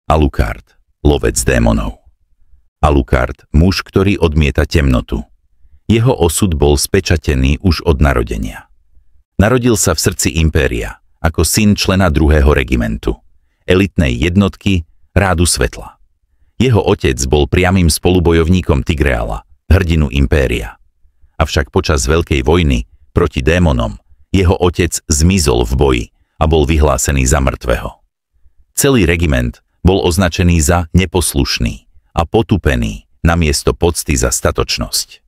Alucard, lovec démonov. Alucard, muž, ktorý odmieta temnotu. Jeho osud bol spečatený už od narodenia. Narodil sa v srdci impéria, ako syn člena 2. regimentu, elitnej jednotky Rádu svetla. Jeho otec bol priamym spolubojovníkom Tigreala, hrdinu impéria. Avšak počas Veľkej vojny proti démonom jeho otec zmizol v boji a bol vyhlásený za mŕtvého. Celý regiment bol označený za neposlušný a potupený namiesto pocty za statočnosť.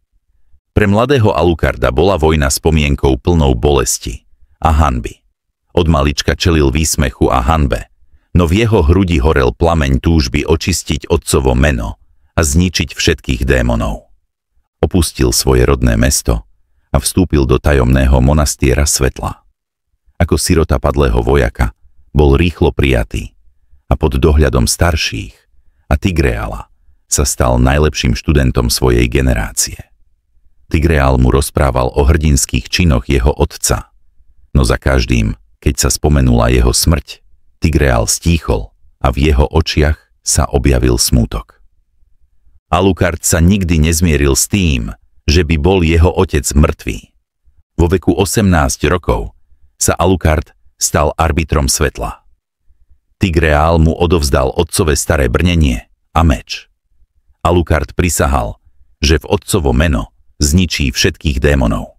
Pre mladého Alucarda bola vojna spomienkou plnou bolesti a hanby. Od malička čelil výsmechu a hanbe, no v jeho hrudi horel plameň túžby očistiť otcovo meno a zničiť všetkých démonov. Opustil svoje rodné mesto a vstúpil do tajomného monastiera svetla. Ako sirota padlého vojaka bol rýchlo prijatý a pod dohľadom starších a Tigreala sa stal najlepším študentom svojej generácie. Tigreal mu rozprával o hrdinských činoch jeho otca, no za každým, keď sa spomenula jeho smrť, Tigreal stíchol a v jeho očiach sa objavil smútok. Alucard sa nikdy nezmieril s tým, že by bol jeho otec mŕtvý. Vo veku 18 rokov sa Alucard stal arbitrom svetla. Tigreal mu odovzdal otcové staré brnenie a meč. Alucard prisahal, že v otcovo meno zničí všetkých démonov.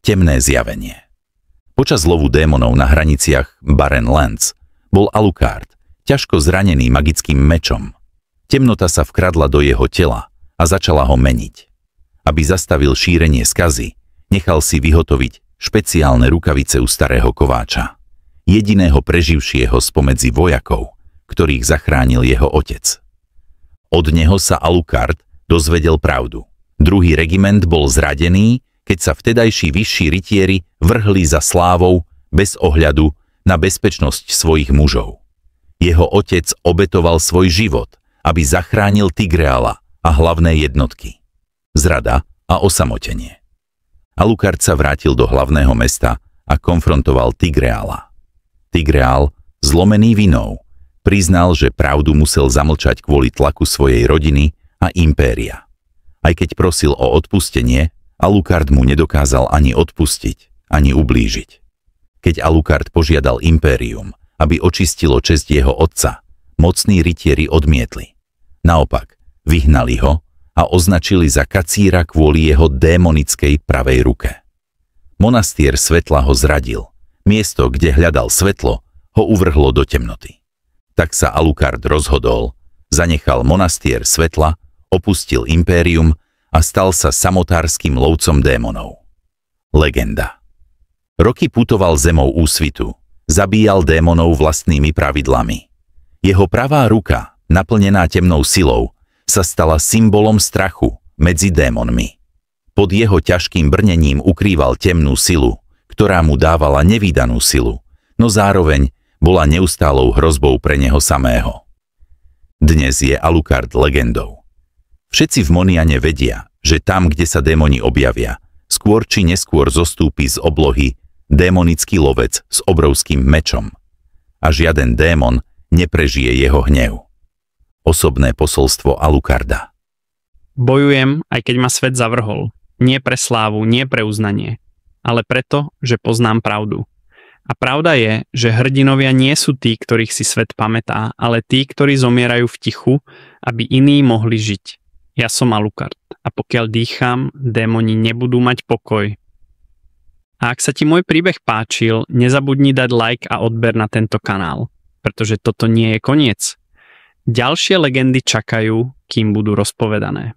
Temné zjavenie. Počas lovu démonov na hraniciach Barren Lands bol Alucard ťažko zranený magickým mečom. Temnota sa vkradla do jeho tela a začala ho meniť. Aby zastavil šírenie skazy, nechal si vyhotoviť špeciálne rukavice u starého kováča, jediného preživšieho spomedzi vojakov, ktorých zachránil jeho otec. Od neho sa Alucard dozvedel pravdu. Druhý regiment bol zradený, keď sa vtedajší vyšší rytieri vrhli za slávou bez ohľadu na bezpečnosť svojich mužov. Jeho otec obetoval svoj život, aby zachránil Tigreala a hlavné jednotky. Zrada a osamotenie. Alucard sa vrátil do hlavného mesta a konfrontoval Tigreala. Tigreal, zlomený vinou, priznal, že pravdu musel zamlčať kvôli tlaku svojej rodiny a impéria. Aj keď prosil o odpustenie, Alucard mu nedokázal ani odpustiť, ani ublížiť. Keď Alucard požiadal impérium, aby očistilo česť jeho otca, mocní rytieri odmietli. Naopak, vyhnali ho a označili za kacíra kvôli jeho démonickej pravej ruke. Monastier svetla ho zradil. Miesto, kde hľadal svetlo, ho uvrhlo do temnoty. Tak sa Alucard rozhodol, zanechal monastier svetla, opustil impérium a stal sa samotárskym lovcom démonov. Legenda. Roky putoval zemou úsvitu, zabíjal démonov vlastnými pravidlami. Jeho pravá ruka, naplnená temnou silou, sa stala symbolom strachu medzi démonmi. Pod jeho ťažkým brnením ukrýval temnú silu, ktorá mu dávala nevídanú silu, no zároveň bola neustálou hrozbou pre neho samého. Dnes je Alucard legendou. Všetci v Moniane vedia, že tam, kde sa démoni objavia, skôr či neskôr zostúpi z oblohy démonický lovec s obrovským mečom. A žiaden démon neprežije jeho hnev. Osobné posolstvo Alucarda. Bojujem, aj keď ma svet zavrhol. Nie pre slávu, nie pre uznanie, ale preto, že poznám pravdu. A pravda je, že hrdinovia nie sú tí, ktorých si svet pamätá, ale tí, ktorí zomierajú v tichu, aby iní mohli žiť. Ja som Alucard a pokiaľ dýcham, démoni nebudú mať pokoj. A ak sa ti môj príbeh páčil, nezabudni dať like a odber na tento kanál, pretože toto nie je koniec. Ďalšie legendy čakajú, kým budú rozpovedané.